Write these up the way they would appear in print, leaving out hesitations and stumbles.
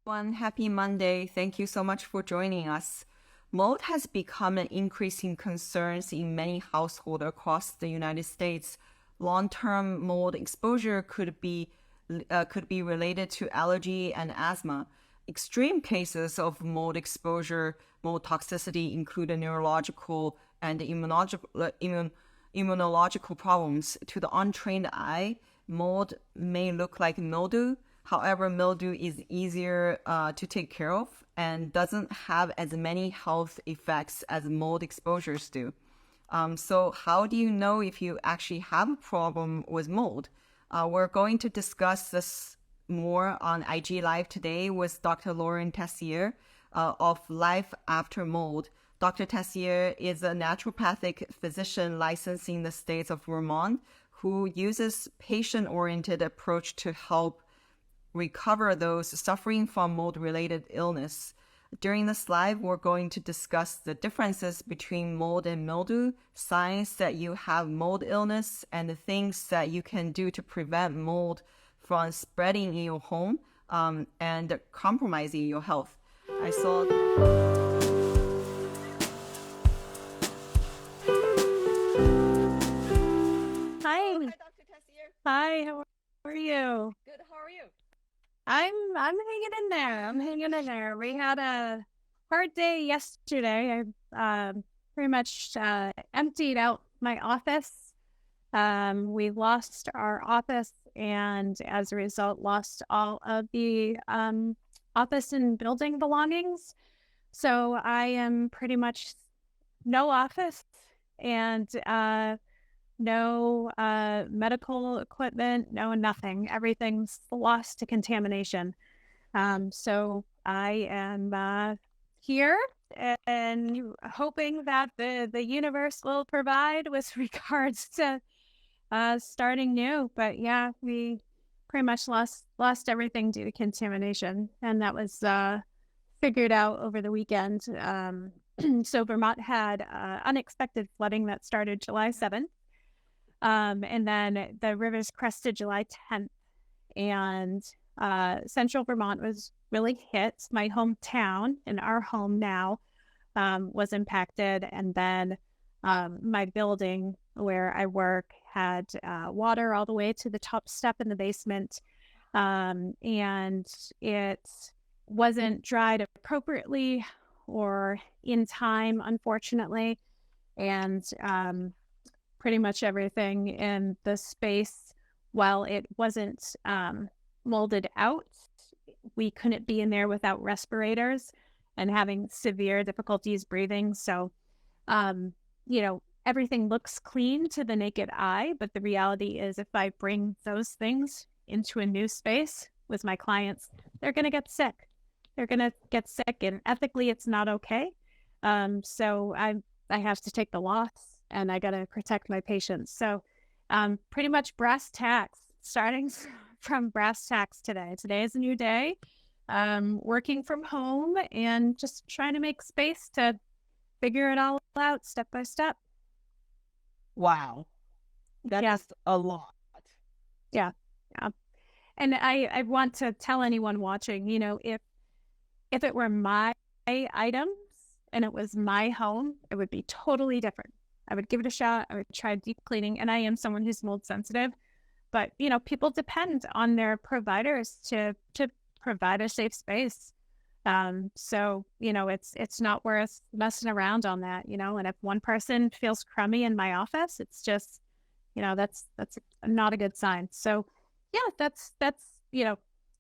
One happy Monday. Thank you so much for joining us. Mold has become an increasing concern in many households across the United States. Long-term mold exposure could be related to allergy and asthma. Extreme cases of mold exposure, mold toxicity include neurological and immunological problems. To the untrained eye, mold may look like mildew. However, mildew is easier to take care of and doesn't have as many health effects as mold exposures do. So how do you know if you actually have a problem with mold? We're going to discuss this more on IG Live today with Dr. Lauren Tessier of Life After Mold. Dr. Tessier is a naturopathic physician licensed in the states of Vermont who uses patient-oriented approach to help recover those suffering from mold-related illness. During this live, we're going to discuss the differences between mold and mildew, signs that you have mold illness, and the things that you can do to prevent mold from spreading in your home and compromising your health. I saw. Hi. Hi, Dr. Tessier. Hi, how are you? Good. How are you? I'm hanging in there. I'm hanging in there. We had a hard day yesterday. I pretty much emptied out my office. We lost our office and as a result lost all of the office and building belongings. So I am pretty much no office and no medical equipment, no nothing. Everything's lost to contamination. So I am here and hoping that the universe will provide with regards to starting new. But yeah, we pretty much lost everything due to contamination, and that was figured out over the weekend. So Vermont had unexpected flooding that started July 7th. And then the rivers crested July 10th, and central Vermont was really hit. My hometown and our home now was impacted. And then my building where I work had water all the way to the top step in the basement. And it wasn't dried appropriately or in time, unfortunately. And pretty much everything in the space, while it wasn't molded out, we couldn't be in there without respirators and having severe difficulties breathing. So, everything looks clean to the naked eye, but the reality is if I bring those things into a new space with my clients, they're going to get sick. They're going to get sick, and ethically it's not okay. So I have to take the loss, and I got to protect my patients. So pretty much brass tacks, starting from brass tacks today. Today is a new day, working from home and just trying to make space to figure it all out step by step. Wow. That's a lot. Yeah. And I want to tell anyone watching, if it were my items and it was my home, it would be totally different. I would give it a shot. I would try deep cleaning. And I am someone who's mold sensitive, but people depend on their providers to provide a safe space. So, it's not worth messing around on that, and if one person feels crummy in my office, it's just, that's not a good sign. So yeah, that's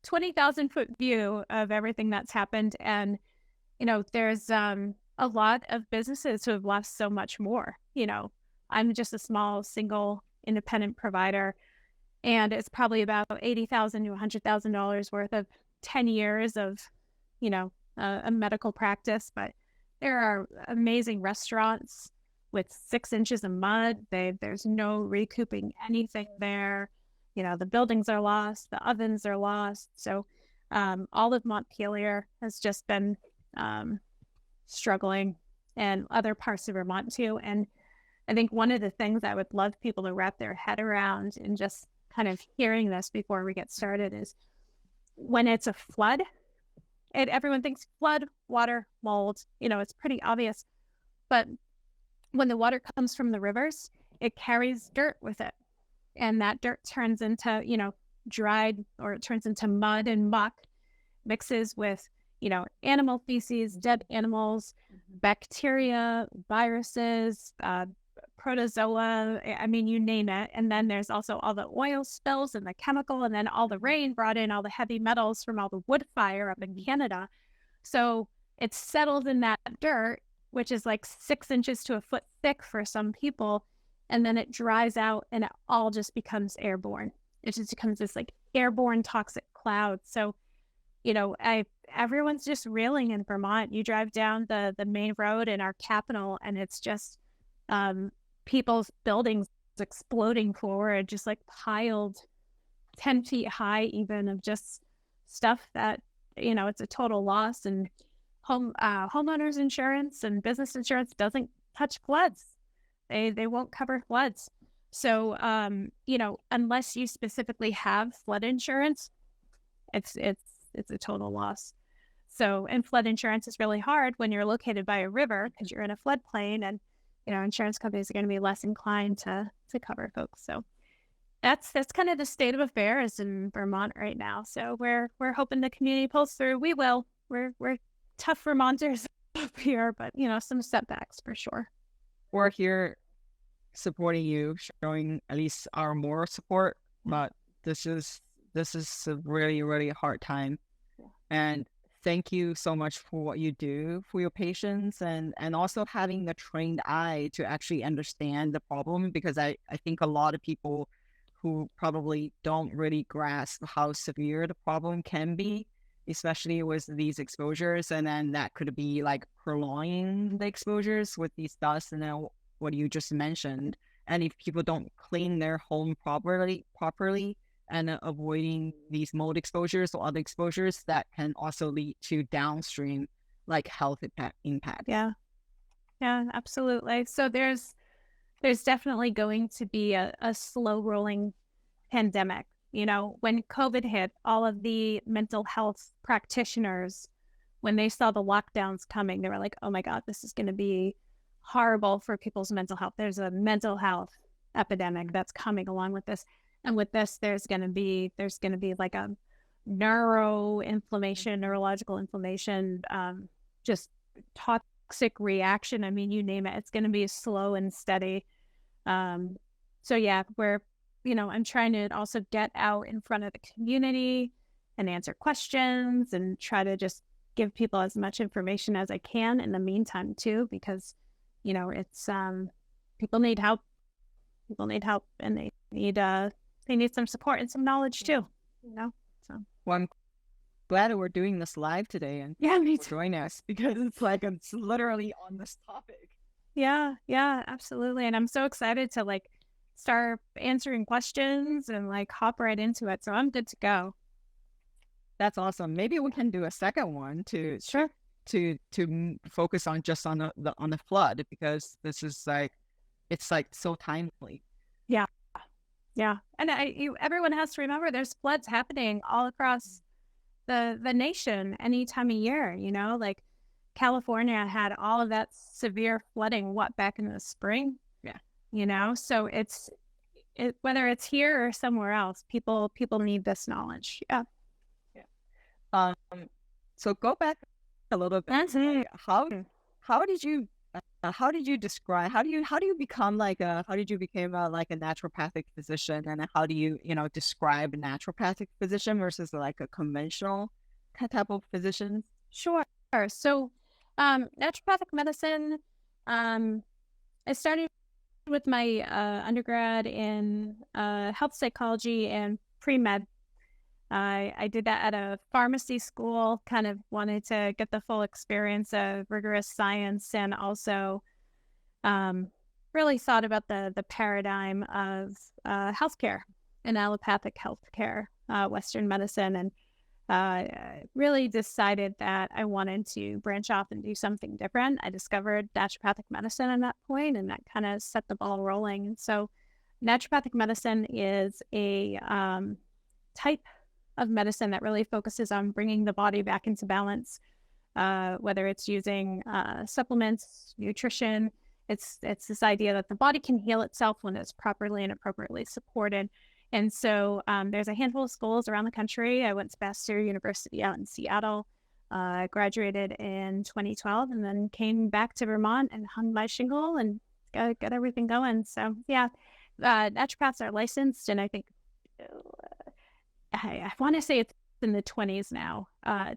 20,000 foot view of everything that's happened. And, there's a lot of businesses who have lost so much more. I'm just a small single independent provider, and it's probably about $80,000 to $100,000 worth of 10 years of, a medical practice. But there are amazing restaurants with 6 inches of mud. There's no recouping anything there. The buildings are lost, the ovens are lost. So all of Montpelier has just been struggling, and other parts of Vermont too. And I think one of the things I would love people to wrap their head around, and just kind of hearing this before we get started, is when it's a flood, everyone thinks flood, water, mold, it's pretty obvious. But when the water comes from the rivers, it carries dirt with it. And that dirt turns into, dried, or it turns into mud and muck, mixes with, animal feces, dead animals, bacteria, viruses, protozoa, I mean, you name it. And then there's also all the oil spills and the chemical, and then all the rain brought in all the heavy metals from all the wood fire up in Canada. So it's settled in that dirt, which is like 6 inches to a foot thick for some people. And then it dries out and it all just becomes airborne. It just becomes this like airborne toxic cloud. So, everyone's just reeling in Vermont. You drive down the main road in our capital and it's just people's buildings exploding forward, just like piled 10 feet high even, of just stuff that, it's a total loss. And homeowners insurance and business insurance doesn't touch floods. They won't cover floods. So, unless you specifically have flood insurance, it's a total loss. So, and flood insurance is really hard when you're located by a river because you're in a floodplain, and insurance companies are going to be less inclined to cover folks. So that's kind of the state of affairs in Vermont right now. So we're hoping the community pulls through. We will. We're tough Vermonters up here, but some setbacks for sure. We're here supporting you, showing at least our moral support, but this is a really, really hard time. And thank you so much for what you do for your patients, and also having the trained eye to actually understand the problem, because I think a lot of people who probably don't really grasp how severe the problem can be, especially with these exposures, and then that could be like prolonging the exposures with these dust and then what you just mentioned. And if people don't clean their home properly and avoiding these mold exposures or other exposures, that can also lead to downstream like health impact. Yeah, absolutely. So there's definitely going to be a slow rolling pandemic. When COVID hit, all of the mental health practitioners, when they saw the lockdowns coming, they were like, oh my God, this is going to be horrible for people's mental health. There's a mental health epidemic that's coming along with this. And with this, there's going to be like a neurological inflammation, just toxic reaction. I mean, you name it, it's going to be slow and steady. So yeah, I'm trying to also get out in front of the community and answer questions and try to just give people as much information as I can in the meantime too, because, it's, people need help. People need help, and they need some support and some knowledge too, so. Well, I'm glad that we're doing this live today, and me too. Join us, because it's literally on this topic. Yeah, absolutely. And I'm so excited to like start answering questions and like hop right into it. So I'm good to go. That's awesome. Maybe we can do a second one to focus on just on the flood, because this is it's so timely. Yeah. And everyone has to remember there's floods happening all across the nation any time of year, like California had all of that severe flooding back in the spring. Yeah. So it's whether it's here or somewhere else, people need this knowledge. Yeah. So go back a little bit. Like, how did you describe, how do you become how did you become like a naturopathic physician, and how do you describe a naturopathic physician versus like a conventional type of physician? Sure. So naturopathic medicine, I started with my undergrad in health psychology and pre-med. I did that at a pharmacy school, kind of wanted to get the full experience of rigorous science, and also really thought about the paradigm of healthcare and allopathic healthcare, Western medicine, and really decided that I wanted to branch off and do something different. I discovered naturopathic medicine at that point, and that kind of set the ball rolling. And so naturopathic medicine is a type of medicine that really focuses on bringing the body back into balance, whether it's using supplements, nutrition. It's this idea that the body can heal itself when it's properly and appropriately supported. And so there's a handful of schools around the country. I went to Tessier University out in Seattle. I graduated in 2012 and then came back to Vermont and hung my shingle and got everything going. So yeah, naturopaths are licensed, and I think I want to say it's in the 20s now,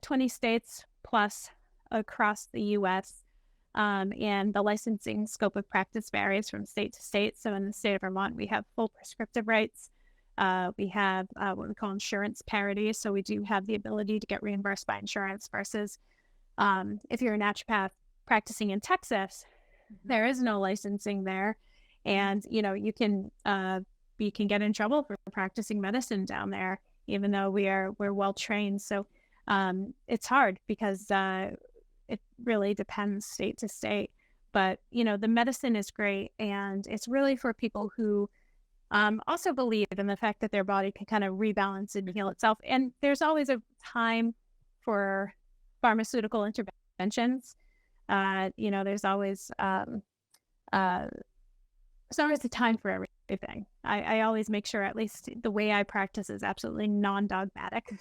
20 states plus across the U.S. And the licensing scope of practice varies from state to state. So in the state of Vermont, we have full prescriptive rights. We have what we call insurance parity. So we do have the ability to get reimbursed by insurance versus if you're a naturopath practicing in Texas, there is no licensing there. And, you know, you can get in trouble for practicing medicine down there, even though we're well trained. So it's hard because it really depends state to state. But, you know, the medicine is great, and it's really for people who also believe in the fact that their body can kind of rebalance and heal itself. And there's always a time for pharmaceutical interventions. You know, there's always a time for everything. I always make sure at least the way I practice is absolutely non-dogmatic.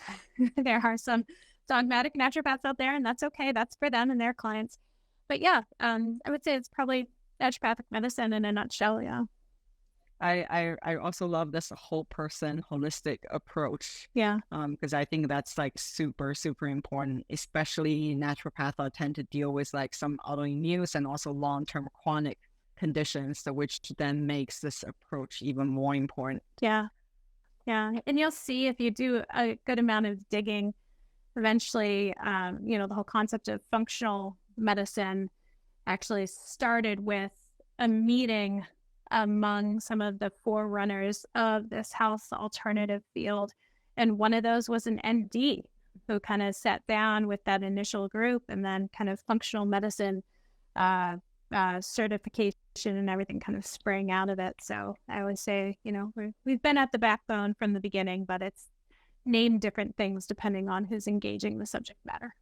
There are some dogmatic naturopaths out there, and that's okay. That's for them and their clients. But yeah, I would say it's probably naturopathic medicine in a nutshell. Yeah. I also love this whole person holistic approach. Yeah. Because I think that's like super, super important, especially naturopaths tend to deal with like some autoimmune and also long-term chronic conditions, so which then makes this approach even more important. Yeah. Yeah. And you'll see if you do a good amount of digging, eventually, you know, the whole concept of functional medicine actually started with a meeting among some of the forerunners of this health alternative field. And one of those was an ND who kind of sat down with that initial group, and then kind of functional medicine certification and everything kind of sprang out of it. So I always say, you know, we've been at the backbone from the beginning, but it's named different things depending on who's engaging the subject matter.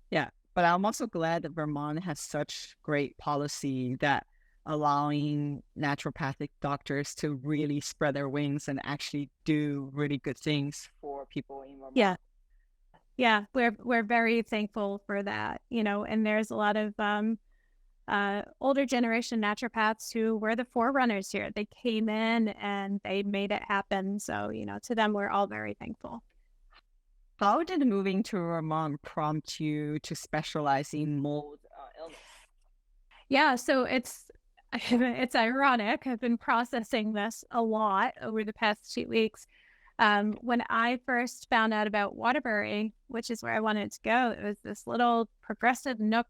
Yeah, but I'm also glad that Vermont has such great policy that allowing naturopathic doctors to really spread their wings and actually do really good things for people in Vermont. Yeah, we're very thankful for that, you know. And there's a lot of older generation naturopaths who were the forerunners here. They came in and they made it happen. So, you know, to them, we're all very thankful. How did moving to Vermont prompt you to specialize in mold illness? Yeah, so it's ironic. I've been processing this a lot over the past 2 weeks. When I first found out about Waterbury, which is where I wanted to go, it was this little progressive nook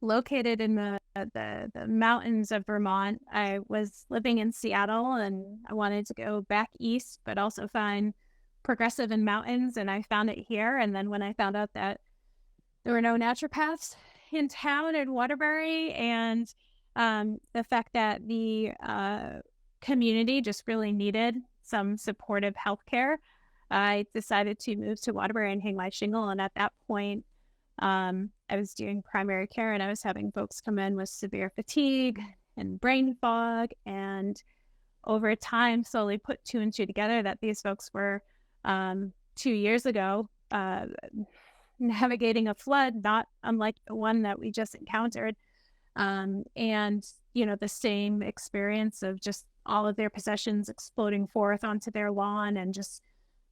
located in the mountains of Vermont. I was living in Seattle and I wanted to go back east, but also find progressive in mountains, and I found it here. And then when I found out that there were no naturopaths in town in Waterbury, and the fact that the community just really needed some supportive healthcare, I decided to move to Waterbury and hang my shingle. And at that point, I was doing primary care, and I was having folks come in with severe fatigue and brain fog, and over time slowly put 2 and 2 together that these folks were 2 years ago navigating a flood not unlike the one that we just encountered, and you know, the same experience of just all of their possessions exploding forth onto their lawn, and just,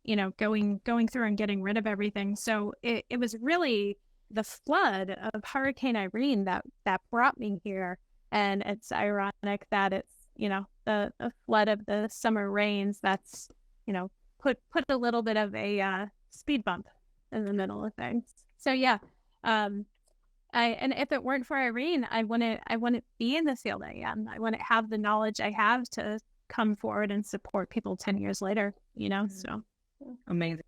you know, going through and getting rid of everything. So it was really the flood of Hurricane Irene that brought me here. And it's ironic that it's, you know, the flood of the summer rains that's, you know, put a little bit of a speed bump in the middle of things. So yeah, and if it weren't for Irene, I wouldn't be in this field I am. I wouldn't have the knowledge I have to come forward and support people 10 years later, you know. So amazing.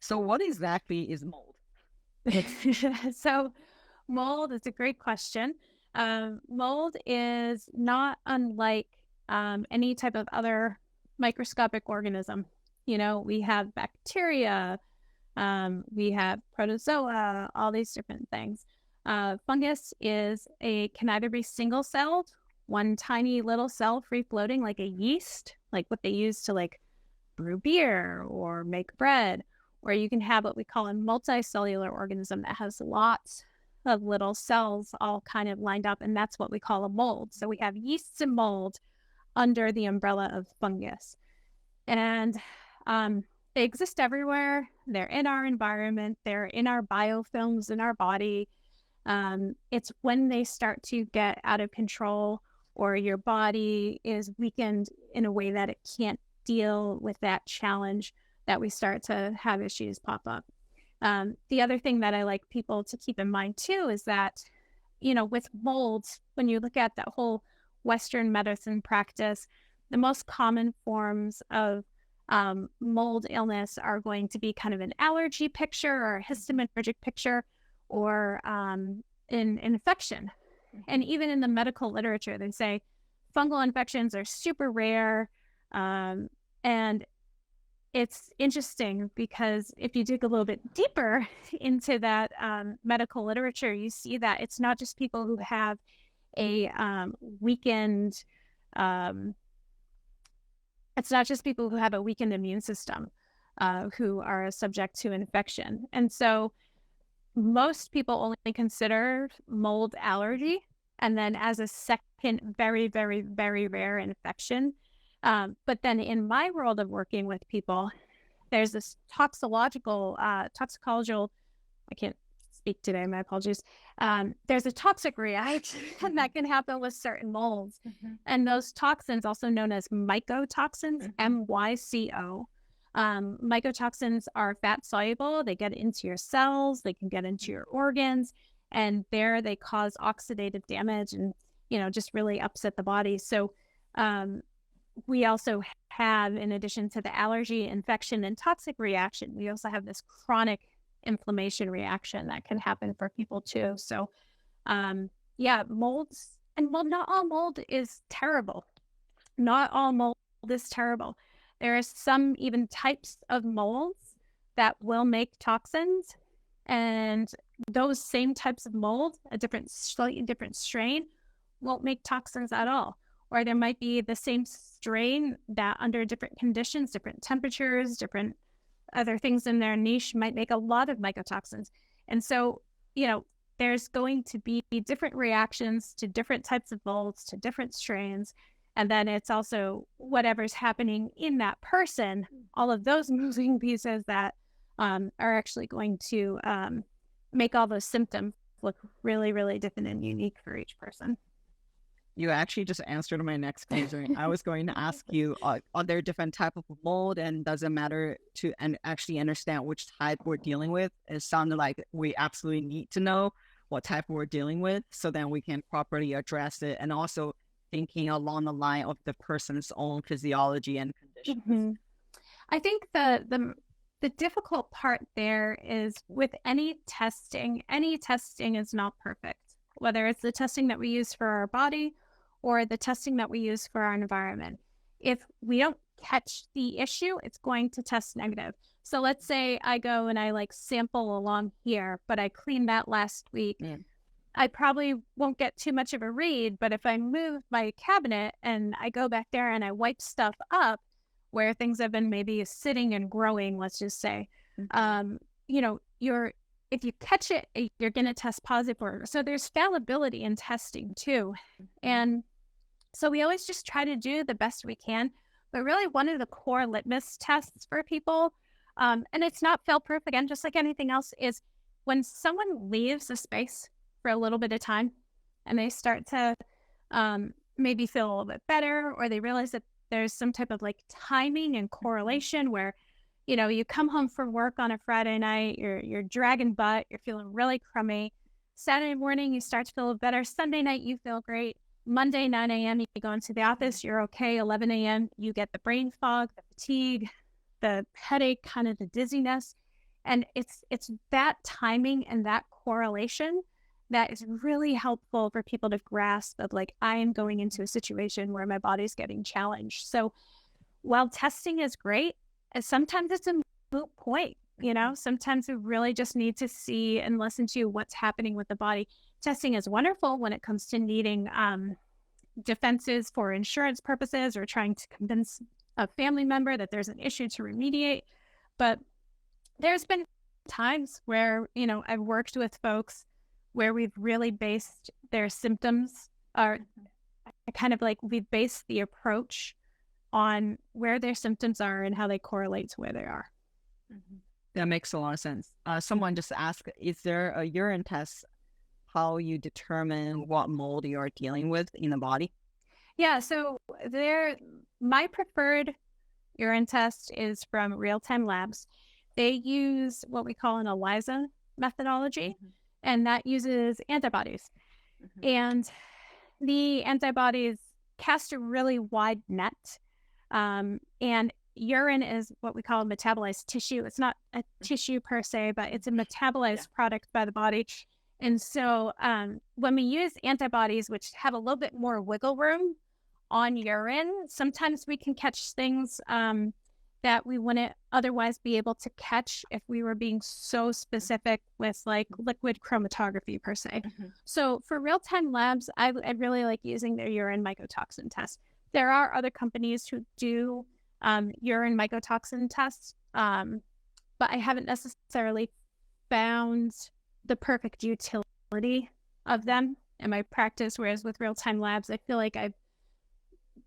So what exactly is mold? So mold is a great question. Mold is not unlike any type of other microscopic organism. You know, we have bacteria, we have protozoa, all these different things. Fungus can either be single-celled, one tiny little cell free floating like a yeast, like what they use to like brew beer or make bread, or you can have what we call a multicellular organism that has lots of little cells all kind of lined up, and that's what we call a mold. So we have yeasts and mold under the umbrella of fungus. And they exist everywhere. They're in our environment. They're in our biofilms in our body. It's when they start to get out of control or your body is weakened in a way that it can't deal with that challenge that we start to have issues pop up. The other thing that I like people to keep in mind too is that, you know, with molds, when you look at that whole Western medicine practice, the most common forms of mold illness are going to be kind of an allergy picture or a histaminergic picture or an infection. And even in the medical literature, they say fungal infections are super rare. And it's interesting because if you dig a little bit deeper into that medical literature, you see that it's not just people who have a weakened immune system who are subject to infection. And so most people only consider mold allergy, and then as a second very, very, very rare infection. But then in my world of working with people, there's this toxicological, I can't speak today, my apologies. There's a toxic reaction that can happen with certain molds. And those toxins, also known as mycotoxins, MYCO. Mycotoxins are fat soluble. They get into your cells, they can get into your organs, and there they cause oxidative damage and, you know, just really upset the body. So we also have, in addition to the allergy, infection, and toxic reaction, we also have this chronic inflammation reaction that can happen for people too. So molds, and not all mold is terrible. Not all mold is terrible. There are some even types of molds that will make toxins, and those same types of mold, slightly different strain, won't make toxins at all. Or there might be the same strain that under different conditions, different temperatures, different other things in their niche might make a lot of mycotoxins. And so, you know, there's going to be different reactions to different types of molds, to different strains. And then it's also whatever's happening in that person, all of those moving pieces that are actually going to make all those symptoms look really, really different and unique for each person. You actually just answered my next question. I was going to ask you, are there different type of mold, and does it matter to actually understand which type we're dealing with? It sounded like we absolutely need to know what type we're dealing with so then we can properly address it, and also thinking along the line of the person's own physiology and conditions. I think the difficult part there is with any testing is not perfect, whether it's the testing that we use for our body or the testing that we use for our environment. If we don't catch the issue, it's going to test negative. So let's say I go and I like sample along here, but I cleaned that last week. I probably won't get too much of a read, but if I move my cabinet and I go back there and I wipe stuff up where things have been maybe sitting and growing, let's just say, you know, if you catch it, you're going to test positive for it. So there's fallibility in testing too. And so we always just try to do the best we can. But really one of the core litmus tests for people, and it's not fail-proof, again, just like anything else, is when someone leaves a space for a little bit of time and they start to maybe feel a little bit better, or they realize that there's some type of like timing and correlation where, you know, you come home from work on a Friday night, you're dragging butt, you're feeling really crummy. Saturday morning, you start to feel better. Sunday night, you feel great. Monday, 9 a.m., you go into the office, you're okay. 11 a.m., you get the brain fog, the fatigue, the headache, kind of the dizziness. And it's that timing and that correlation that is really helpful for people to grasp of like, I am going into a situation where my body's getting challenged. So while testing is great, And sometimes it's a moot point, sometimes we really just need to see and listen to what's happening with the body. Testing is wonderful when it comes to needing defenses for insurance purposes or trying to convince a family member that there's an issue to remediate. But there's been times where, I've worked with folks where we've really based their symptoms, or kind of like we've based the approach on where their symptoms are and how they correlate to where they are. That makes a lot of sense. Someone just asked, is there a urine test how you determine what mold you are dealing with in the body? Yeah, so my preferred urine test is from Real Time Labs. They use what we call an ELISA methodology, and that uses antibodies. And the antibodies cast a really wide net. And urine is what we call metabolized tissue. It's not a tissue per se, but it's a metabolized product by the body. And so when we use antibodies, which have a little bit more wiggle room on urine, sometimes we can catch things that we wouldn't otherwise be able to catch if we were being so specific with like liquid chromatography per se. So for Real Time Labs, I really like using their urine mycotoxin test. There are other companies who do urine mycotoxin tests, but I haven't necessarily found the perfect utility of them in my practice. Whereas with Real Time Labs, I feel like I've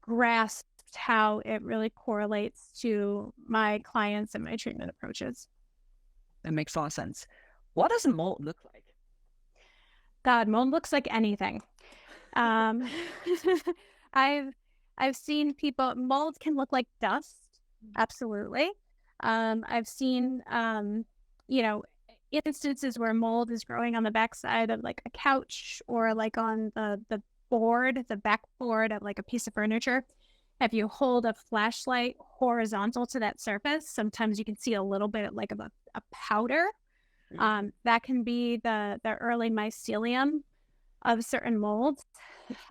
grasped how it really correlates to my clients and my treatment approaches. That makes a lot of sense. What does mold look like? God, mold looks like anything. I've seen people, mold can look like dust. Absolutely. I've seen, instances where mold is growing on the backside of like a couch or like on the backboard of like a piece of furniture. If you hold a flashlight horizontal to that surface, sometimes you can see a little bit like of a powder. That can be the early mycelium of certain molds.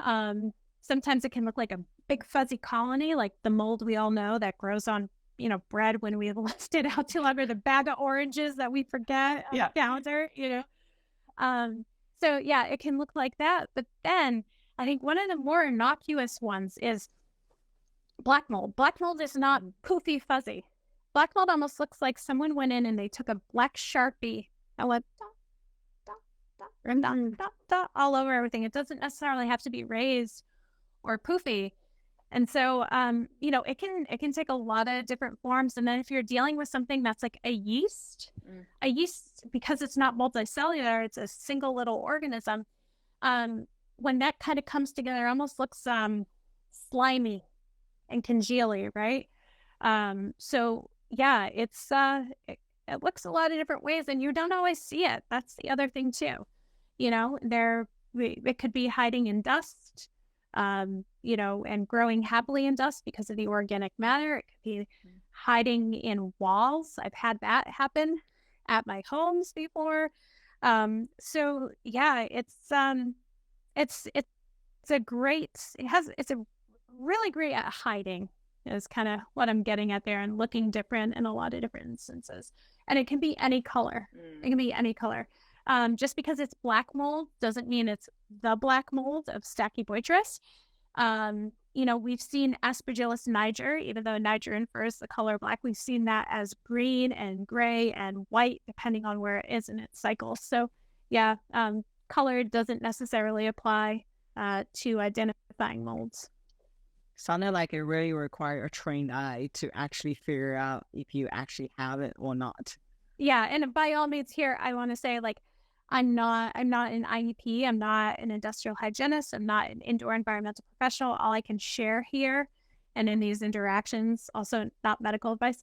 Sometimes it can look like a big fuzzy colony, like the mold we all know that grows on, bread when we left it out too long, or the bag of oranges that we forget on the counter, So yeah, it can look like that. But then I think one of the more innocuous ones is black mold. Black mold is not poofy fuzzy. Black mold almost looks like someone went in and they took a black Sharpie and went all over everything. It doesn't necessarily have to be raised or poofy. And so, it can take a lot of different forms. And then if you're dealing with something that's like a yeast, because it's not multicellular, it's a single little organism. When that kind of comes together, it almost looks slimy and congealy, right? So yeah, it's it looks a lot of different ways, and you don't always see it. That's the other thing too. It could be hiding in dust. And growing happily in dust because of the organic matter. It could be hiding in walls. I've had that happen at my homes before. So yeah, it's really great at hiding is kind of what I'm getting at there, and looking different in a lot of different instances. And it can be any color. It can be any color. Just because it's black mold doesn't mean it's the black mold of Stachybotrys. We've seen Aspergillus niger, even though niger infers the color black, we've seen that as green and gray and white, depending on where it is in its cycle. So yeah, color doesn't necessarily apply to identifying molds. Sounded like it really requires a trained eye to actually figure out if you actually have it or not. Yeah, and by all means here, I want to say, like, I'm not an IEP. I'm not an industrial hygienist. I'm not an indoor environmental professional. All I can share here and in these interactions, also not medical advice,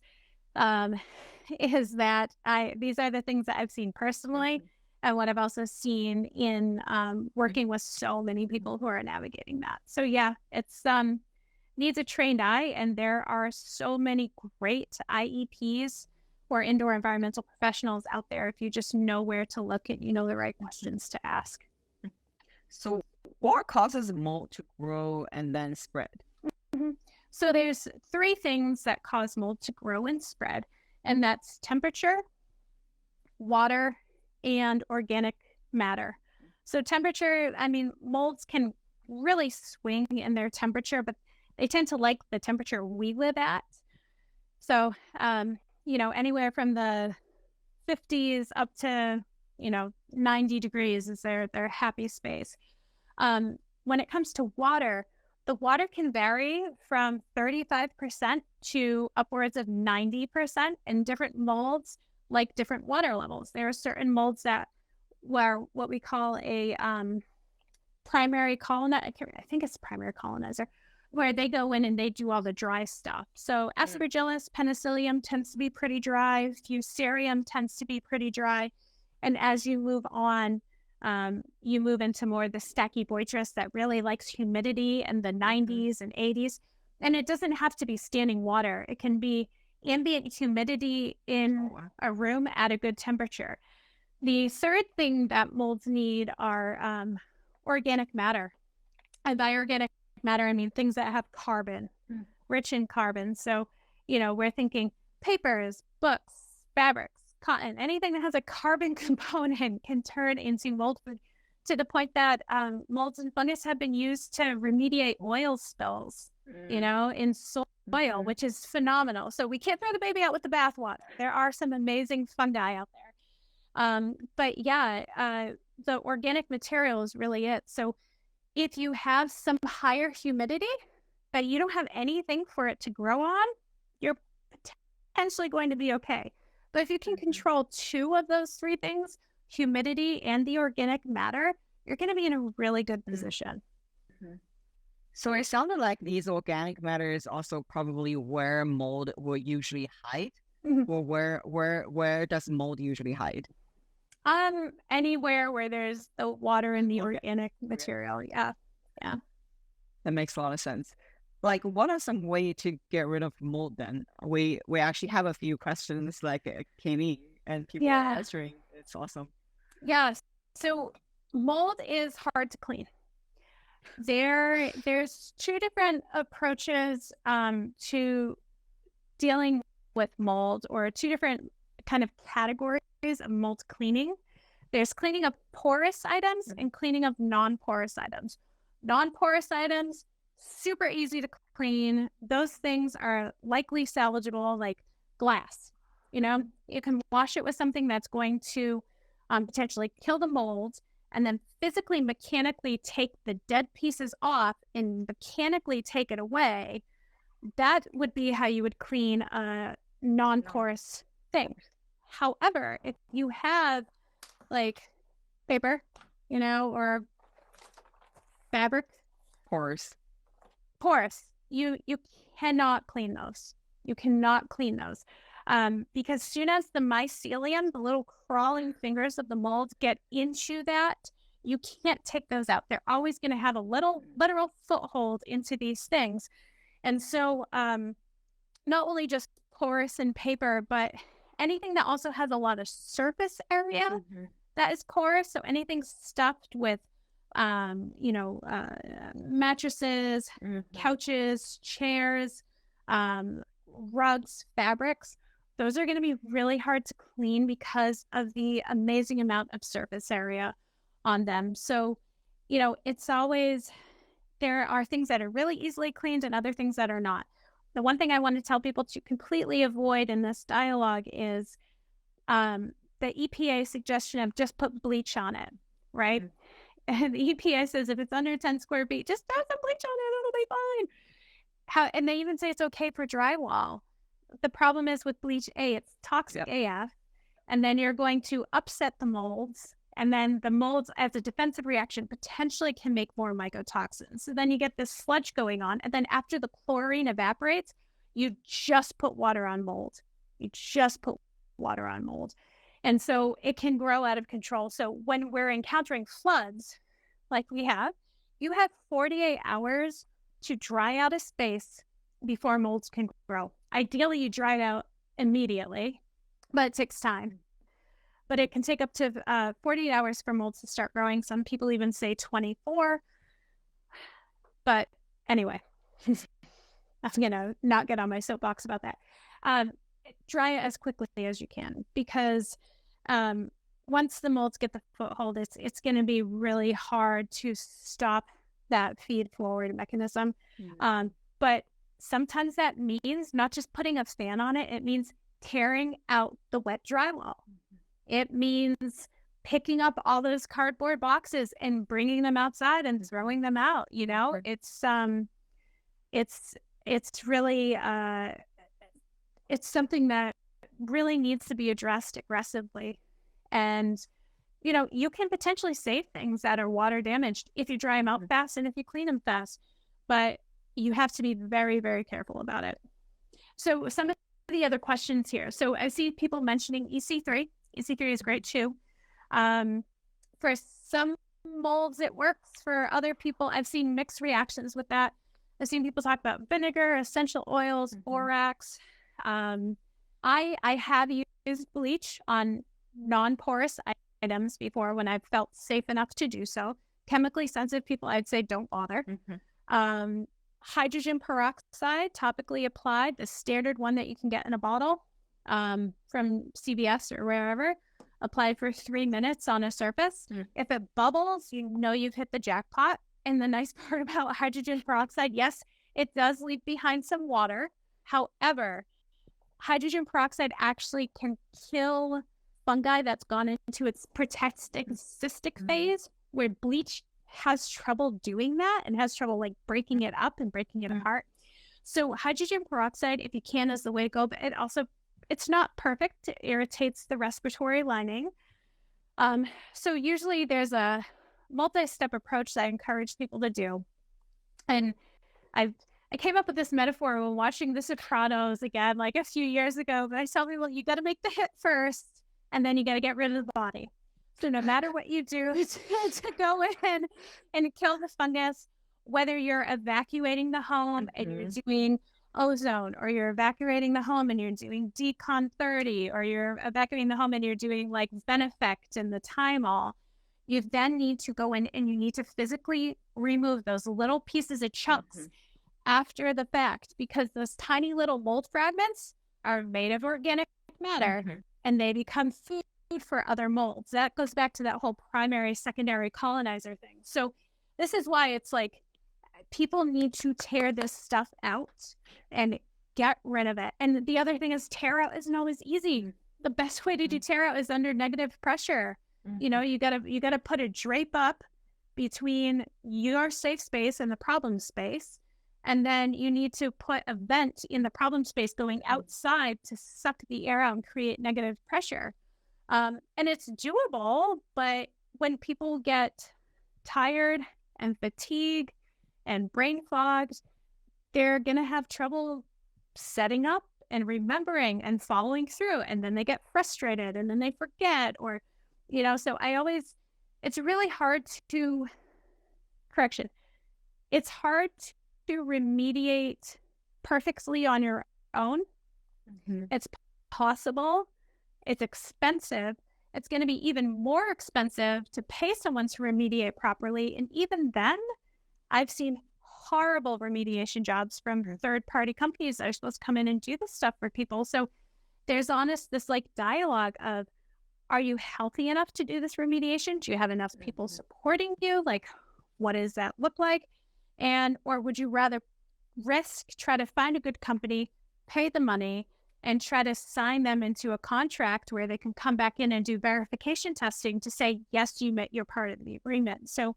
is that these are the things that I've seen personally, and what I've also seen in working with so many people who are navigating that. So yeah, it's needs a trained eye, and there are so many great IEPs or indoor environmental professionals out there if you just know where to look and you know the right questions to ask. So what causes mold to grow and then spread? So there's three things that cause mold to grow and spread, and that's temperature, water, and organic matter. So temperature, I mean, molds can really swing in their temperature, but they tend to like the temperature we live at. So, anywhere from the 50s up to, 90 degrees is their happy space. When it comes to water, the water can vary from 35% to upwards of 90%, and different molds like different water levels. There are certain molds that where what we call a primary colonizer, I think it's primary colonizer, where they go in and they do all the dry stuff. So Aspergillus, penicillium tends to be pretty dry. Fusarium tends to be pretty dry. And as you move on, you move into more the Stachybotrys that really likes humidity in the 90s and 80s. And it doesn't have to be standing water. It can be ambient humidity in a room at a good temperature. The third thing that molds need are organic matter. And by organic matter, I mean things that have carbon, rich in carbon. So, we're thinking papers, books, fabrics, cotton, anything that has a carbon component can turn into mold food, to the point that molds and fungus have been used to remediate oil spills, in soil, which is phenomenal. So we can't throw the baby out with the bathwater. There are some amazing fungi out there. But yeah, the organic material is really it. So if you have some higher humidity, but you don't have anything for it to grow on, you're potentially going to be okay. But if you can control two of those three things, humidity and the organic matter, you're going to be in a really good position. So it sounded like these organic matter is also probably where mold will usually hide. Well, where does mold usually hide? Anywhere where there's the water and the organic material. Yeah. That makes a lot of sense. Like, what are some way to get rid of mold then? We actually have a few questions like came in and people are answering. It's awesome. Yeah. So mold is hard to clean. There's two different approaches to dealing with mold, or two different kind of categories of mold cleaning. There's cleaning of porous items and cleaning of non-porous items. Non-porous items, super easy to clean. Those things are likely salvageable, like glass. You can wash it with something that's going to potentially kill the mold, and then physically, mechanically take the dead pieces off and mechanically take it away. That would be how you would clean a non-porous thing. However, if you have like paper, or fabric, Porous, you cannot clean those. You cannot clean those. Because soon as the mycelium, the little crawling fingers of the mold, get into that, you can't take those out. They're always going to have a literal foothold into these things. And so not only just porous and paper, but anything that also has a lot of surface area that is porous. So anything stuffed with, mattresses, couches, chairs, rugs, fabrics, those are going to be really hard to clean because of the amazing amount of surface area on them. So, it's always, there are things that are really easily cleaned and other things that are not. The one thing I want to tell people to completely avoid in this dialogue is the EPA suggestion of just put bleach on it, right? And the EPA says if it's under 10 square feet, just throw some bleach on it, it'll be fine. And they even say it's okay for drywall. The problem is with bleach, it's toxic AF, and then you're going to upset the molds, and then the molds, as a defensive reaction, potentially can make more mycotoxins. So then you get this sludge going on, and then after the chlorine evaporates, you just put water on mold. And so it can grow out of control. So when we're encountering floods, like we have, you have 48 hours to dry out a space before molds can grow. Ideally, you dry it out immediately, but it takes time. But it can take up to 48 hours for molds to start growing. Some people even say 24. But anyway. I'm gonna not get on my soapbox about that. Dry it as quickly as you can, because once the molds get the foothold, it's going to be really hard to stop that feed forward mechanism. But sometimes that means not just putting a fan on it, it means tearing out the wet drywall. It means picking up all those cardboard boxes and bringing them outside and throwing them out. You know, it's really it's something that really needs to be addressed aggressively. And, you know, you can potentially save things that are water damaged if you dry them out fast and if you clean them fast, but you have to be very, very careful about it. So some of the other questions here. So I see people mentioning EC3. EC3 is great too. For some molds, it works. For other people, I've seen mixed reactions with that. I've seen people talk about vinegar, essential oils, borax. I have used bleach on non-porous items before when I've felt safe enough to do so. Chemically sensitive people, I'd say don't bother. Hydrogen peroxide, topically applied, the standard one that you can get in a bottle from CVS or wherever, applied for 3 minutes on a surface. If it bubbles, you know you've hit the jackpot. And the nice part about hydrogen peroxide, yes, it does leave behind some water. However, hydrogen peroxide actually can kill fungi that's gone into its protective cystic phase, where bleach has trouble doing that and has trouble like breaking it up and breaking it apart. So hydrogen peroxide, if you can, is the way to go, but it's not perfect. It irritates the respiratory lining. So usually there's a multi-step approach that I encourage people to do. And I came up with this metaphor when watching The Sopranos again, like a few years ago, but I tell people, you got to make the hit first, and then you got to get rid of the body. So no matter what you do to go in and kill the fungus, whether you're evacuating the home and you're doing ozone, or you're evacuating the home and you're doing Decon 30, or you're evacuating the home and you're doing like Benefect and the Thymol, you then need to go in and you need to physically remove those little pieces of chunks after the fact, because those tiny little mold fragments are made of organic matter and they become food for other molds. That goes back to that whole primary, secondary colonizer thing. So this is why it's like people need to tear this stuff out and get rid of it. And the other thing is, tear out isn't always easy. The best way to do tear out is under negative pressure. You know, you gotta put a drape up between your safe space and the problem space. And then you need to put a vent in the problem space going outside to suck the air out and create negative pressure. And it's doable, but when people get tired and fatigued and brain fogged, they're going to have trouble setting up and remembering and following through. And then they get frustrated and then they forget, or, you know, so it's really hard to, it's hard to remediate perfectly on your own. It's possible. It's expensive. It's going to be even more expensive to pay someone to remediate properly. And even then, I've seen horrible remediation jobs from third-party companies that are supposed to come in and do this stuff for people. So there's this like dialogue of, are you healthy enough to do this remediation? Do you have enough people supporting you? Like, what does that look like? Or would you rather try to find a good company, pay the money, and try to sign them into a contract where they can come back in and do verification testing to say, yes, you met your part of the agreement. So,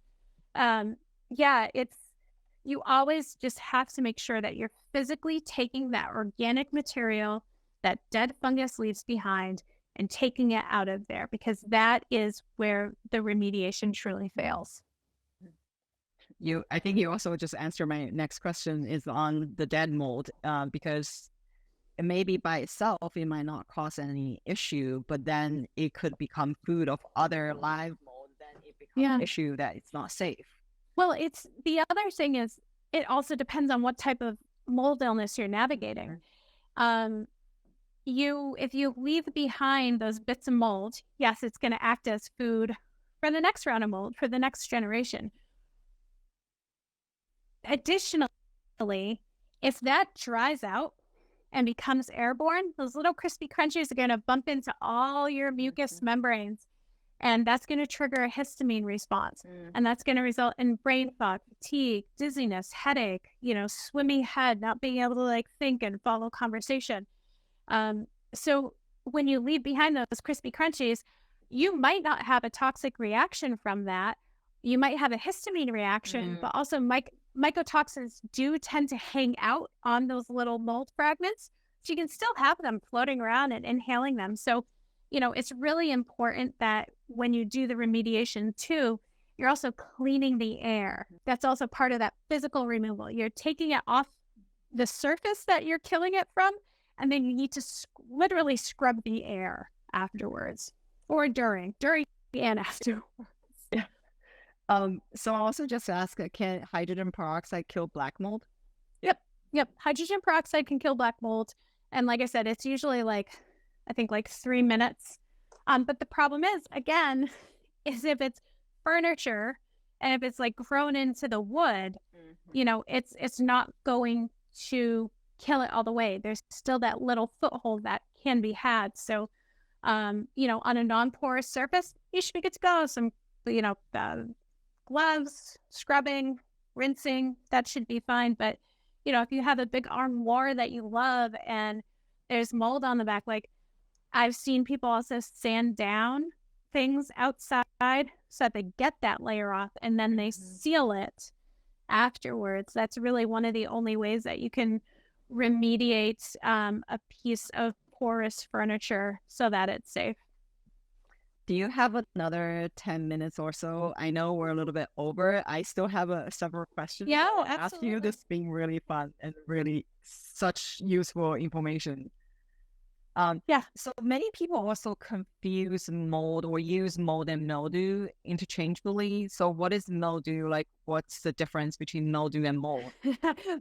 you always just have to make sure that you're physically taking that organic material that dead fungus leaves behind and taking it out of there, because that is where the remediation truly fails. I think you also just answered my next question, is on the dead mold, because maybe by itself, it might not cause any issue, but then it could become food of other live mold. Then it becomes an issue that it's not safe. Well, the other thing is, it also depends on what type of mold illness you're navigating. If you leave behind those bits of mold, yes, it's going to act as food for the next round of mold, for the next generation. Additionally, If that dries out and becomes airborne, those little crispy crunchies are going to bump into all your mucous membranes, and that's going to trigger a histamine response. And that's going to result in brain fog, fatigue, dizziness, headache, swimmy head, not being able to like think and follow conversation. So when you leave behind those crispy crunchies, you might not have a toxic reaction from that. You might have a histamine reaction, but also mycotoxins do tend to hang out on those little mold fragments. So you can still have them floating around and inhaling them. So, it's really important that when you do the remediation too, you're also cleaning the air. That's also part of that physical removal. You're taking it off the surface that you're killing it from, and then you need to literally scrub the air afterwards or during and after. Yeah. So I also just ask, can hydrogen peroxide kill black mold? Yep. Hydrogen peroxide can kill black mold. And like I said, it's usually I think 3 minutes. But the problem is, again, is if it's furniture and if it's grown into the wood, it's not going to kill it all the way. There's still that little foothold that can be had. So, on a non-porous surface, you should be good to go. Some, gloves, scrubbing, rinsing, that should be fine. But, if you have a big armoire that you love and there's mold on the back, I've seen people also sand down things outside so that they get that layer off and then they seal it afterwards. That's really one of the only ways that you can remediate a piece of porous furniture so that it's safe. Do you have another 10 minutes or so? I know we're a little bit over. I still have several questions. Yeah, to ask absolutely. you. This being really fun and really such useful information. Yeah. So many people also confuse mold or use mold and mildew interchangeably. So what is mildew? What's the difference between mildew and mold?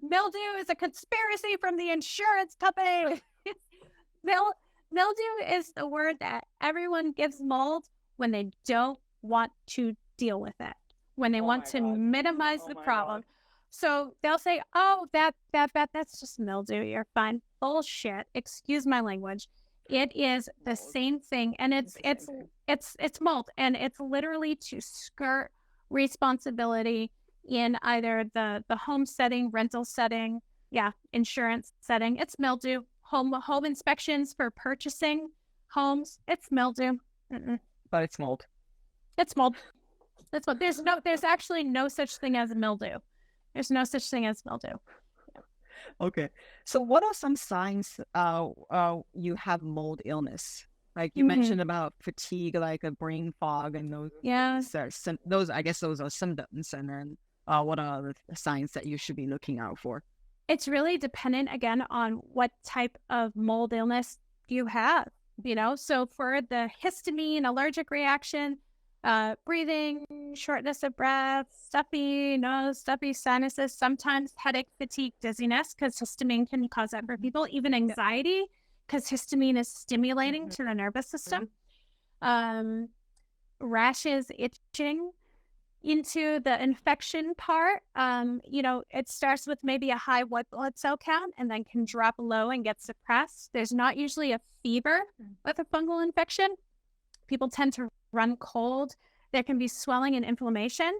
Mildew is a conspiracy from the insurance company. Mildew is the word that everyone gives mold when they don't want to deal with it, when they want to minimize the problem. So they'll say, "Oh, that's just mildew. You're fine." Bullshit. Excuse my language. It is the same thing, and it's mold, and it's literally to skirt responsibility in either the home setting, rental setting, insurance setting. It's mildew. Home inspections for purchasing homes. It's mildew. But it's mold. It's mold. That's what. There's actually no such thing as mildew. There's no such thing as mildew. Okay. So what are some signs you have mold illness? You mentioned about fatigue, a brain fog, and those. Yeah. Those, I guess, those are symptoms. And then what are the signs that you should be looking out for? It's really dependent, again, on what type of mold illness you have, So for the histamine allergic reaction, breathing, shortness of breath, stuffy nose, stuffy sinuses, sometimes headache, fatigue, dizziness, because histamine can cause that for people, even anxiety, because histamine is stimulating to the nervous system. Rashes, itching. Into the infection part, it starts with maybe a high white blood cell count and then can drop low and get suppressed. There's not usually a fever with a fungal infection. People tend to run cold. There can be swelling and inflammation,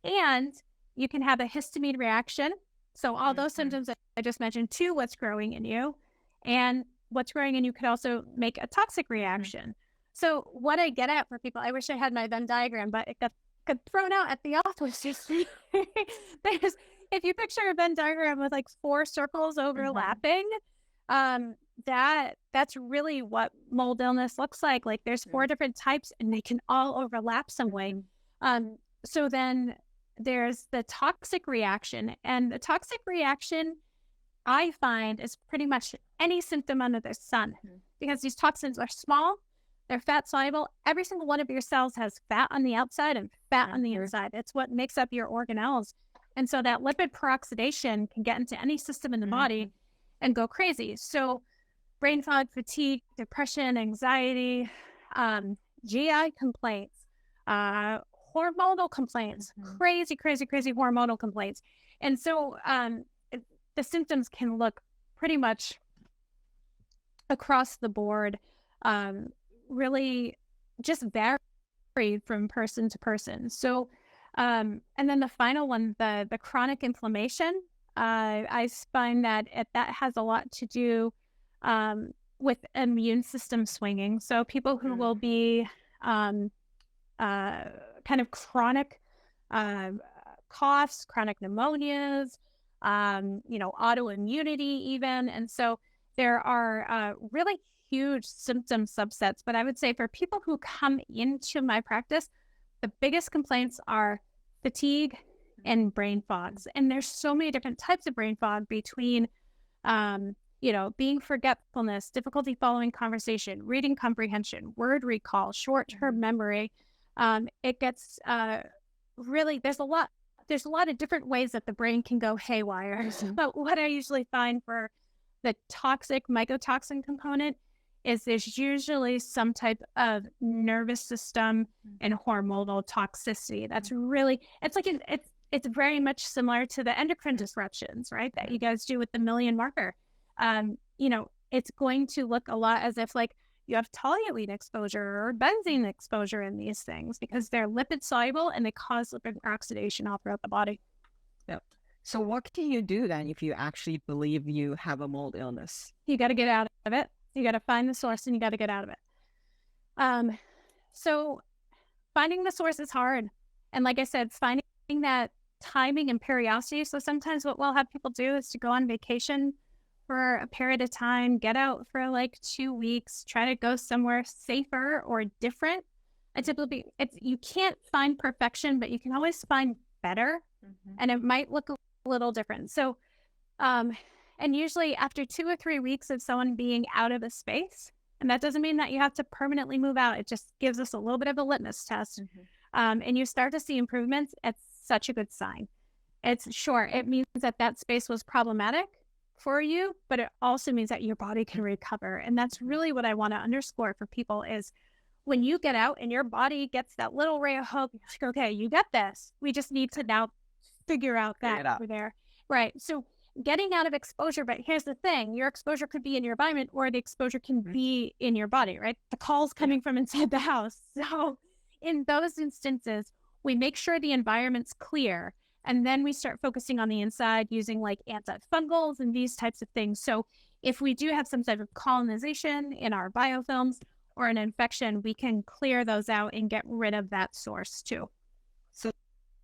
and you can have a histamine reaction. So all those symptoms that I just mentioned to what's growing in you, and what's growing in you could also make a toxic reaction. So what I get at for people, I wish I had my Venn diagram, but it got thrown out at the office. If you picture a Venn diagram with 4 circles overlapping, that's really what mold illness looks like. There's 4 different types and they can all overlap some way. So then there's the toxic reaction, and the toxic reaction I find is pretty much any symptom under the sun, because these toxins are small. They're fat soluble. Every single one of your cells has fat on the outside and fat on the inside. It's what makes up your organelles. And so that lipid peroxidation can get into any system in the body and go crazy. So brain fog, fatigue, depression, anxiety, GI complaints, hormonal complaints, crazy hormonal complaints. And so the symptoms can look pretty much across the board, really just vary from person to person. So, and then the final one, the chronic inflammation, I find that that has a lot to do with immune system swinging. So people who will be kind of chronic coughs, chronic pneumonias, autoimmunity even. And so there are really huge symptom subsets. But I would say for people who come into my practice, the biggest complaints are fatigue and brain fogs. And there's so many different types of brain fog between, being forgetfulness, difficulty following conversation, reading comprehension, word recall, short-term memory. It gets really, there's a lot of different ways that the brain can go haywire. But what I usually find for the toxic mycotoxin component is there's usually some type of nervous system and hormonal toxicity. That's really, it's very much similar to the endocrine disruptions, right? That you guys do with the million marker. It's going to look a lot as if like you have toluene exposure or benzene exposure in these things because they're lipid soluble and they cause lipid oxidation all throughout the body. Yep. So what can you do then if you actually believe you have a mold illness? You got to get out of it. You got to find the source and you got to get out of it. So finding the source is hard. And like I said, finding that timing and periodicity. So sometimes what we'll have people do is to go on vacation for a period of time, get out for like 2 weeks, try to go somewhere safer or different. And typically, you can't find perfection, but you can always find better, and it might look a little different. So, and usually after 2 or 3 weeks of someone being out of a space, and that doesn't mean that you have to permanently move out. It just gives us a little bit of a litmus test. And you start to see improvements. It's such a good sign. It means that space was problematic for you, but it also means that your body can recover. And that's really what I want to underscore for people is when you get out and your body gets that little ray of hope, you're like, okay, you got this. We just need to now figure out that over there. Right. So getting out of exposure, but here's the thing, your exposure could be in your environment or the exposure can be in your body, right? The call's coming from inside the house. So in those instances, we make sure the environment's clear. And then we start focusing on the inside using like antifungals and these types of things. So if we do have some type of colonization in our biofilms or an infection, we can clear those out and get rid of that source too. So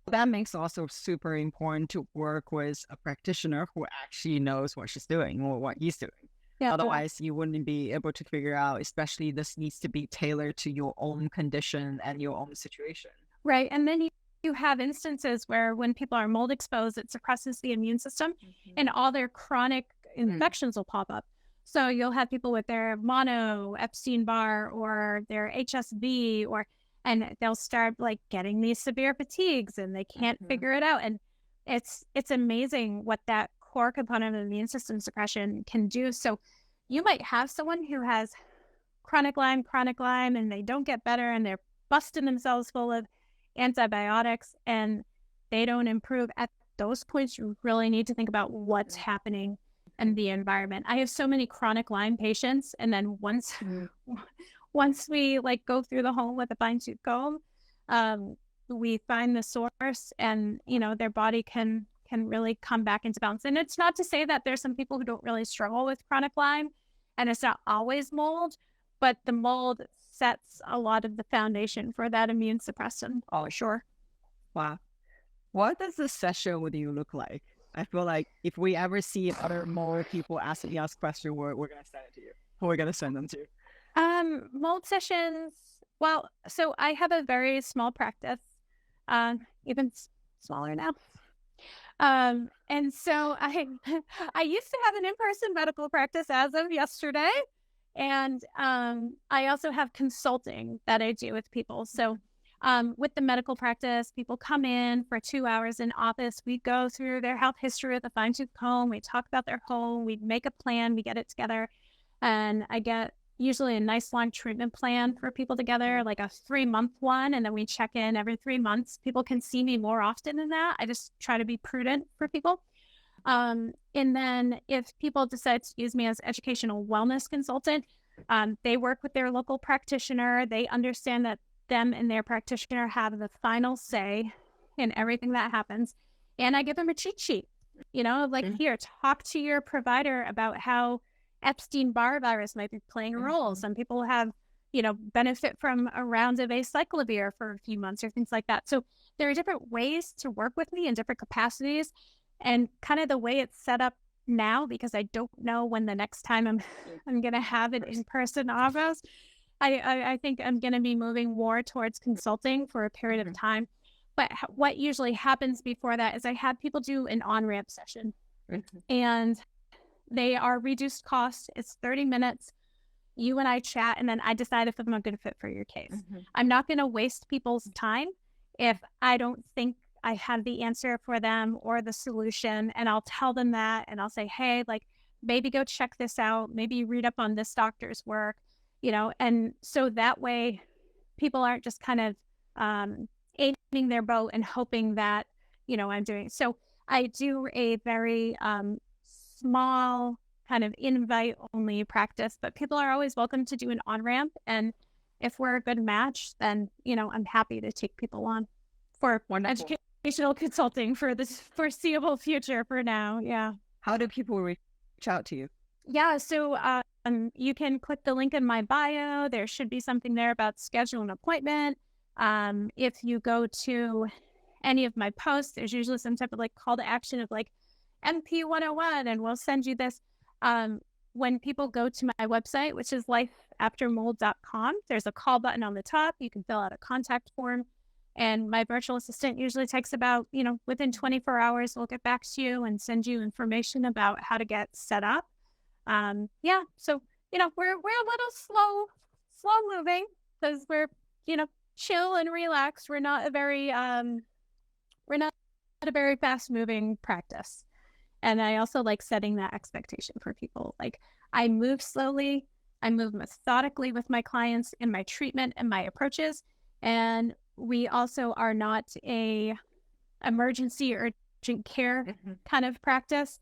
that makes also super important to work with a practitioner who actually knows what she's doing or what he's doing. Yeah. Otherwise, you wouldn't be able to figure out, especially this needs to be tailored to your own condition and your own situation. Right. And then you have instances where when people are mold exposed, it suppresses the immune system and all their chronic infections will pop up. So you'll have people with their mono, Epstein-Barr, or their HSV, and they'll start like getting these severe fatigues and they can't figure it out. And it's amazing what that core component of immune system suppression can do. So you might have someone who has chronic Lyme, and they don't get better and they're busting themselves full of antibiotics and they don't improve. At those points, you really need to think about what's happening in the environment. I have so many chronic Lyme patients, and then once we like go through the home with a fine-tooth comb, we find the source, and their body can really come back into balance. And it's not to say that there's some people who don't really struggle with chronic Lyme, and it's not always mold, but the mold sets a lot of the foundation for that immune suppression. Oh, sure. Wow. What does the session with you look like? I feel like if we ever see other more people asking us questions, we're going to send it to you. Who we're going to send them to? Mold sessions. Well, so I have a very small practice, even smaller now. And so I used to have an in-person medical practice as of yesterday. And I also have consulting that I do with people. So with the medical practice, people come in for 2 hours in office. We go through their health history with a fine-tooth comb. We talk about their home. We make a plan. We get it together. And I get usually a nice long treatment plan for people together, like a 3-month one. And then we check in every 3 months. People can see me more often than that. I just try to be prudent for people. And then if people decide to use me as educational wellness consultant, they work with their local practitioner. They understand that them and their practitioner have the final say in everything that happens. And I give them a cheat sheet, like, here, talk to your provider about how Epstein-Barr virus might be playing a role. Some people have, benefit from a round of acyclovir for a few months or things like that. So there are different ways to work with me in different capacities, and kind of the way it's set up now, because I don't know when the next time I'm going to have an in-person office. I think I'm going to be moving more towards consulting for a period of time. But what usually happens before that is I have people do an on-ramp session, and they are reduced cost. It's 30 minutes. You and I chat, and then I decide if I'm a good fit for your case. I'm not going to waste people's time if I don't think I have the answer for them or the solution. And I'll tell them that, and I'll say, hey, like, maybe go check this out. Maybe read up on this doctor's work, and so that way people aren't just kind of aiming their boat and hoping that, I'm doing. So I do a very small kind of invite only practice, but people are always welcome to do an on-ramp. And if we're a good match, then, I'm happy to take people on for educational consulting for the foreseeable future for now. Yeah. How do people reach out to you? Yeah. So you can click the link in my bio. There should be something there about schedule an appointment. If you go to any of my posts, there's usually some type of like call to action of like MP 101, and we'll send you this. When people go to my website, which is lifeaftermold.com, there's a call button on the top. You can fill out a contact form, and my virtual assistant usually takes about, within 24 hours, we'll get back to you and send you information about how to get set up. Yeah. So, we're a little slow moving, because we're, chill and relaxed. We're not a very fast moving practice. And I also like setting that expectation for people. Like, I move slowly, I move methodically with my clients in my treatment and my approaches. And we also are not a emergency or urgent care kind of practice.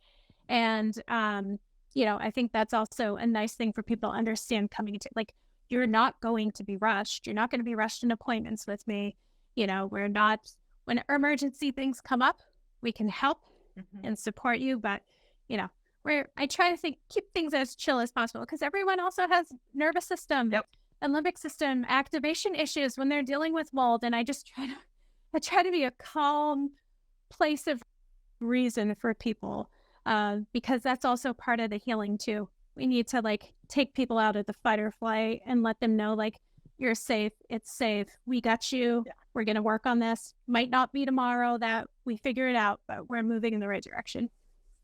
And, I think that's also a nice thing for people to understand coming into, like, you're not going to be rushed. You're not going to be rushed in appointments with me. We're not, when emergency things come up, we can help and support you. But, I try to keep things as chill as possible, because everyone also has nervous system and limbic system activation issues when they're dealing with mold. And I try to be a calm place of reason for people, because that's also part of the healing too. We need to take people out of the fight or flight and let them know, you're safe. It's safe. We got you. Yeah. We're going to work on this. Might not be tomorrow that we figure it out, but we're moving in the right direction.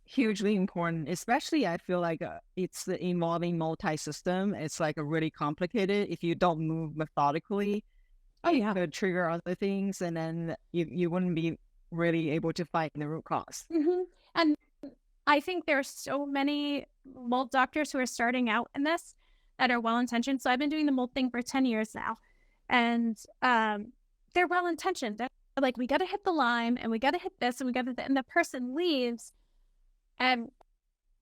Hugely important, especially I feel like it's the involving multi-system. It's a really complicated. If you don't move methodically, it could trigger other things, and then you wouldn't be really able to find the root cause. And I think there are so many mold doctors who are starting out in this that are well-intentioned. So I've been doing the mold thing for 10 years now, and they're well-intentioned. They're like, we got to hit the Lyme, and we got to hit this, and we got to, and the person leaves and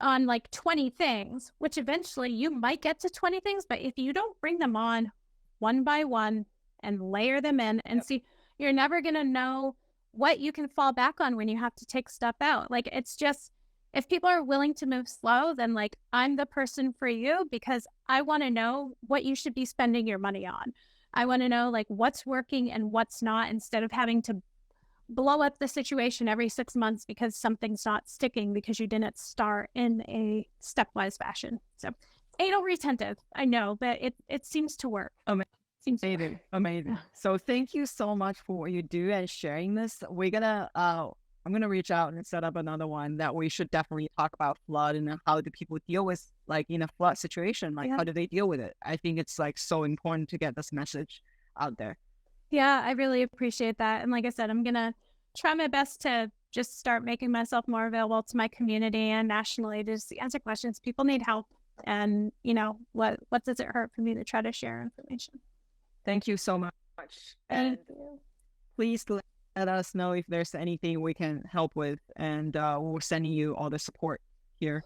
on 20 things, which eventually you might get to 20 things, but if you don't bring them on one by one and layer them in and see, you're never going to know what you can fall back on when you have to take stuff out. It's just, if people are willing to move slow, then I'm the person for you, because I want to know what you should be spending your money on. I want to know what's working and what's not, instead of having to blow up the situation every 6 months because something's not sticking because you didn't start in a stepwise fashion. So anal retentive, I know, but it seems to work. Amazing. So thank you so much for what you do and sharing this. I'm gonna reach out and set up another one that we should definitely talk about flood and how do people deal with in a flood situation, how do they deal with it? I think it's so important to get this message out there. Yeah, I really appreciate that. And like I said, I'm going to try my best to just start making myself more available to my community and nationally to just answer questions. People need help. And, what does it hurt for me to try to share information? Thank you so much. Thank you. Please let let us know if there's anything we can help with, and we'll send you all the support here.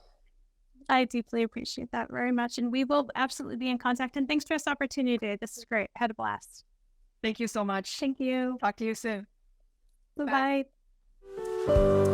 I deeply appreciate that very much. And we will absolutely be in contact. And thanks for this opportunity. This is great. I had a blast. Thank you so much. Thank you. Talk to you soon. Bye-bye.